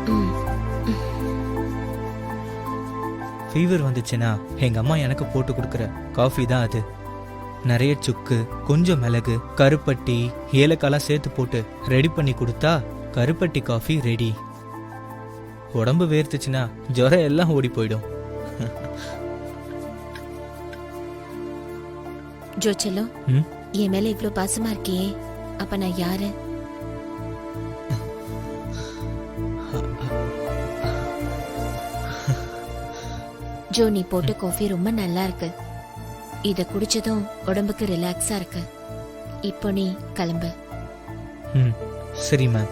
ம். ஃபீவர் வந்துச்சுன்னா எங்க அம்மா எனக்கு போட்டு கொடுக்குற காஃபி தான் அது. நிறைய சுக்கு, கொஞ்சம் மிளகு, கருப்பட்டி, ஏலக்காய்லாம் சேர்த்து போட்டு ரெடி பண்ணி கொடுத்தா கருப்பட்டி காஃபி ரெடி. உடம்பு வேர்த்துச்சுன்னா ஜுரம் எல்லாம் ஓடி போயிடும். ஜோ செல்லோ, ம்? என் மேல இவ்ளோ பாசமா இருக்கியே, அப்ப நான் யாரு? ஜோ, நீ போட்ட காஃபி ரொம்ப நல்லா இருக்கு. இத குடிச்சதும் உடம்புக்கு ரிலாக்ஸா இருக்கு. இப்போ நீ கிளம்பு. ம், சரி மேம்.